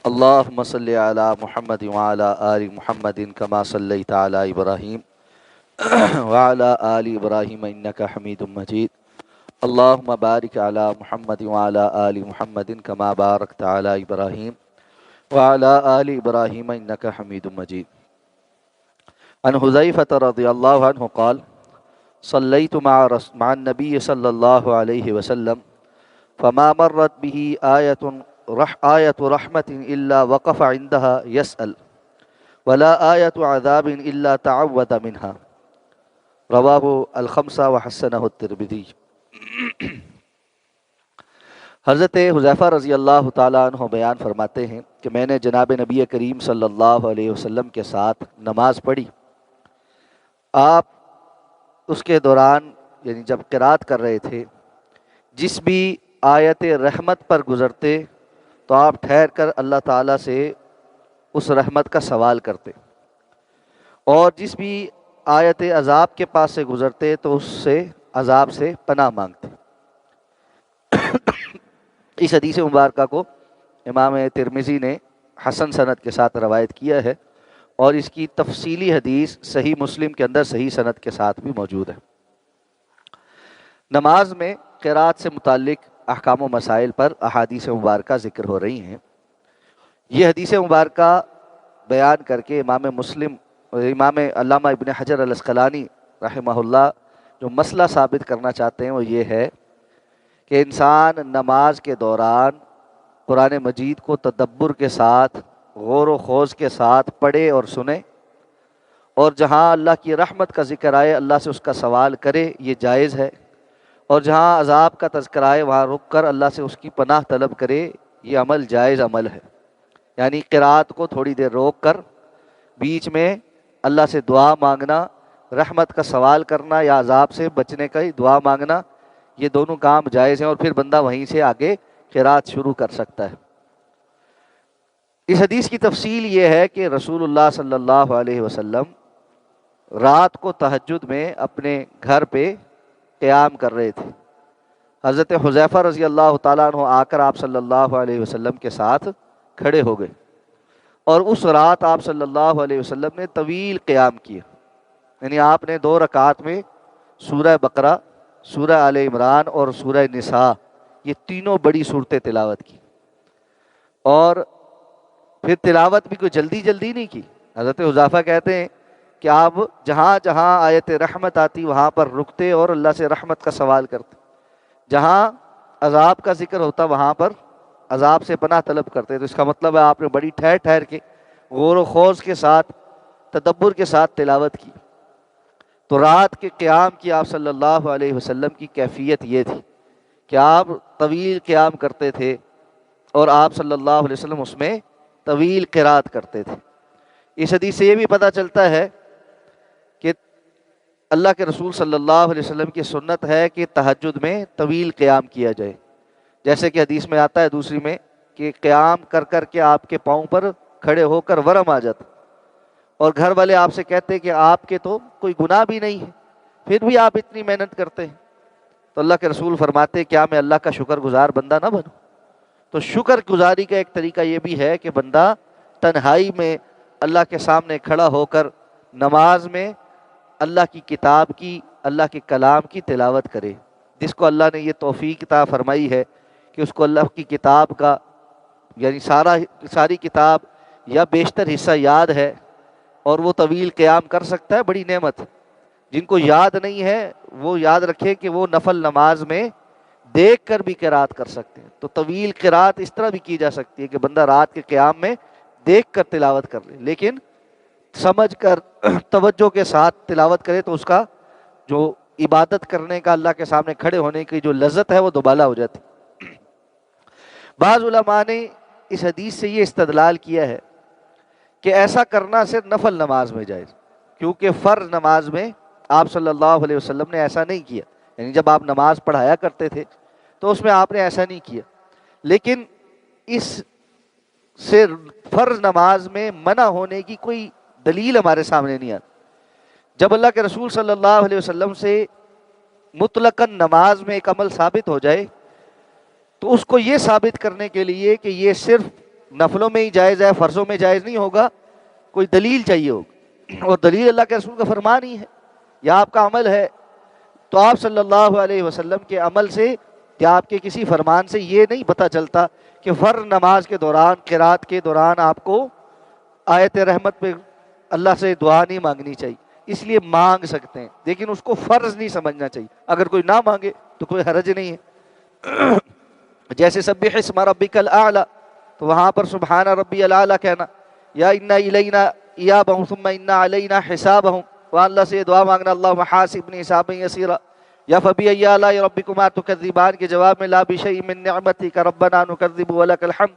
اللهم صل على محمد وعلى آل محمد كما صليت على إبراهيم وعلى آل إبراهيم إنك حميد مجيد. اللهم بارك على محمد وعلى آل محمد كما باركت على إبراهيم وعلى آل إبراهيم إنك حميد مجيد. عن حذيفة رضي الله عنه قال: صليت مع النبي صلى الله عليه وسلم فما مرت به آية رحمة إلا وقف عندها يسأل ولا آية عذاب إلا تعوذ منها. رواہ الخمسہ وحسنہ الترمذی۔ حضرت حذیفہ رضی اللہ تعالیٰ عنہ بیان فرماتے ہیں کہ میں نے جناب نبی کریم صلی اللہ علیہ وسلم کے ساتھ نماز پڑھی۔ آپ اس کے دوران یعنی جب قرات کر رہے تھے، جس بھی آیت رحمت پر گزرتے تو آپ ٹھہر کر اللہ تعالیٰ سے اس رحمت کا سوال کرتے، اور جس بھی آیت عذاب کے پاس سے گزرتے تو اس سے عذاب سے پناہ مانگتے۔ اس حدیث مبارکہ کو امام ترمذی نے حسن سند کے ساتھ روایت کیا ہے، اور اس کی تفصیلی حدیث صحیح مسلم کے اندر صحیح سند کے ساتھ بھی موجود ہے۔ نماز میں قرات سے متعلق احکام و مسائل پر احادیث مبارکہ ذکر ہو رہی ہیں۔ یہ حدیث مبارکہ بیان کر کے امام علامہ ابن حجر العسقلانی رحمہ اللہ جو مسئلہ ثابت کرنا چاہتے ہیں وہ یہ ہے کہ انسان نماز کے دوران قرآن مجید کو تدبر کے ساتھ، غور و خوض کے ساتھ پڑھے اور سنے، اور جہاں اللہ کی رحمت کا ذکر آئے اللہ سے اس کا سوال کرے، یہ جائز ہے، اور جہاں عذاب کا تذکر آئے وہاں رک کر اللہ سے اس کی پناہ طلب کرے، یہ عمل جائز عمل ہے۔ یعنی قرات کو تھوڑی دیر روک کر بیچ میں اللہ سے دعا مانگنا، رحمت کا سوال کرنا یا عذاب سے بچنے کا دعا مانگنا، یہ دونوں کام جائز ہیں، اور پھر بندہ وہیں سے آگے قرات شروع کر سکتا ہے۔ اس حدیث کی تفصیل یہ ہے کہ رسول اللہ صلی اللہ علیہ وسلم رات کو تہجد میں اپنے گھر پہ قیام کر رہے تھے۔ حضرت حذیفہ رضی اللہ تعالیٰ عنہ آ کر آپ صلی اللہ علیہ وسلم کے ساتھ کھڑے ہو گئے، اور اس رات آپ صلی اللہ علیہ وسلم نے طویل قیام کیا۔ یعنی آپ نے 2 رکعات میں سورہ بقرہ، سورہ آل عمران اور سورہ نساء، یہ تینوں بڑی صورتیں تلاوت کی، اور پھر تلاوت بھی کوئی جلدی نہیں کی۔ حضرت حذیفہ کہتے ہیں کہ آپ جہاں جہاں آیت رحمت آتی وہاں پر رکتے اور اللہ سے رحمت کا سوال کرتے، جہاں عذاب کا ذکر ہوتا وہاں پر عذاب سے پناہ طلب کرتے۔ تو اس کا مطلب ہے آپ نے بڑی ٹھہر کے غور و خوض کے ساتھ، تدبر کے ساتھ تلاوت کی۔ تو رات کے قیام کی آپ صلی اللہ علیہ وسلم کی کیفیت یہ تھی کہ آپ طویل قیام کرتے تھے، اور آپ صلی اللہ علیہ وسلم اس میں طویل قرات کرتے تھے۔ اس حدیث سے یہ بھی پتہ چلتا ہے کہ اللہ کے رسول صلی اللہ علیہ وسلم کی سنت ہے کہ تہجد میں طویل قیام کیا جائے، جیسے کہ حدیث میں آتا ہے دوسری میں کہ قیام کر کے آپ کے پاؤں پر کھڑے ہو کر ورم آ جاتا، اور گھر والے آپ سے کہتے کہ آپ کے تو کوئی گناہ بھی نہیں ہے، پھر بھی آپ اتنی محنت کرتے ہیں۔ تو اللہ کے رسول فرماتے کیا میں اللہ کا شکر گزار بندہ نہ بنوں؟ تو شکر گزاری کا ایک طریقہ یہ بھی ہے کہ بندہ تنہائی میں اللہ کے سامنے کھڑا ہو کر نماز میں اللہ کی کتاب کی، اللہ کے کلام کی تلاوت کرے۔ جس کو اللہ نے یہ توفیق عطا فرمائی ہے کہ اس کو اللہ کی کتاب کا یعنی ساری کتاب یا بیشتر حصہ یاد ہے، اور وہ طویل قیام کر سکتا ہے، بڑی نعمت۔ جن کو یاد نہیں ہے وہ یاد رکھے کہ وہ نفل نماز میں دیکھ کر بھی قرات کر سکتے ہیں۔ تو طویل قرات اس طرح بھی کی جا سکتی ہے کہ بندہ رات کے قیام میں دیکھ کر تلاوت کر لے، لیکن سمجھ کر توجہ کے ساتھ تلاوت کرے تو اس کا جو عبادت کرنے کا، اللہ کے سامنے کھڑے ہونے کی جو لذت ہے وہ دوبالا ہو جاتی۔ بعض علماء نے اس حدیث سے یہ استدلال کیا ہے کہ ایسا کرنا صرف نفل نماز میں جائز، کیونکہ فرض نماز میں آپ صلی اللہ علیہ وسلم نے ایسا نہیں کیا۔ یعنی جب آپ نماز پڑھایا کرتے تھے تو اس میں آپ نے ایسا نہیں کیا، لیکن اس سے فرض نماز میں منع ہونے کی کوئی دلیل ہمارے سامنے نہیں آتی۔ جب اللہ کے رسول صلی اللہ علیہ وسلم سے مطلقاً نماز میں ایک عمل ثابت ہو جائے تو اس کو یہ ثابت کرنے کے لیے کہ یہ صرف نفلوں میں ہی جائز ہے، فرضوں میں جائز نہیں ہوگا، کوئی دلیل چاہیے ہوگی، اور دلیل اللہ کے رسول کا فرمان ہی ہے یا آپ کا عمل ہے۔ تو آپ صلی اللہ علیہ وسلم کے عمل سے یا آپ کے کسی فرمان سے یہ نہیں پتہ چلتا کہ فرض نماز کے دوران، قرات کے دوران آپ کو آیت رحمت پہ اللہ سے دعا نہیں مانگنی چاہیے، اس لیے مانگ سکتے ہیں لیکن اس کو فرض نہیں سمجھنا چاہیے۔ اگر کوئی نہ مانگے تو کوئی حرج نہیں ہے۔ جیسے سبح اسم ربک الاعلی، تو وہاں پر سبحان ربی الاعلی کہنا، یا انا الینا ایابہم ثم انا علینا حسابہم، وہاں اللہ سے دعا مانگنا اللہم حاسبنی حسابا یسیرا، یا فبأی آلاء ربکما تکذبان کے جواب میں لا بشیء من نعمتک ربنا نکذب ولک الحمد۔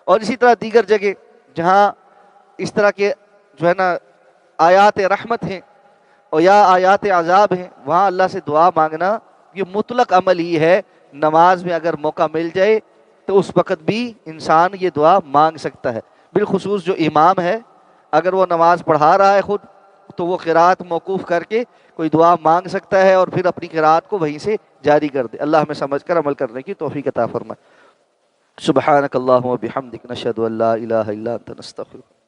اور اسی طرح دیگر جگہ جہاں اس طرح کے جو ہے نا آیات رحمت ہیں اور یا آیات عذاب ہیں، وہاں اللہ سے دعا مانگنا یہ مطلق عمل ہی ہے۔ نماز میں اگر موقع مل جائے تو اس وقت بھی انسان یہ دعا مانگ سکتا ہے، بالخصوص جو امام ہے اگر وہ نماز پڑھا رہا ہے خود تو وہ قرات موقوف کر کے کوئی دعا مانگ سکتا ہے اور پھر اپنی قرات کو وہیں سے جاری کر دے۔ اللہ ہمیں سمجھ کر عمل کرنے کی توفیق عطا فرمائے۔ سبحانک اللہم و بحمدک، نشہد ان لا الہ الا انت، نستغفرک۔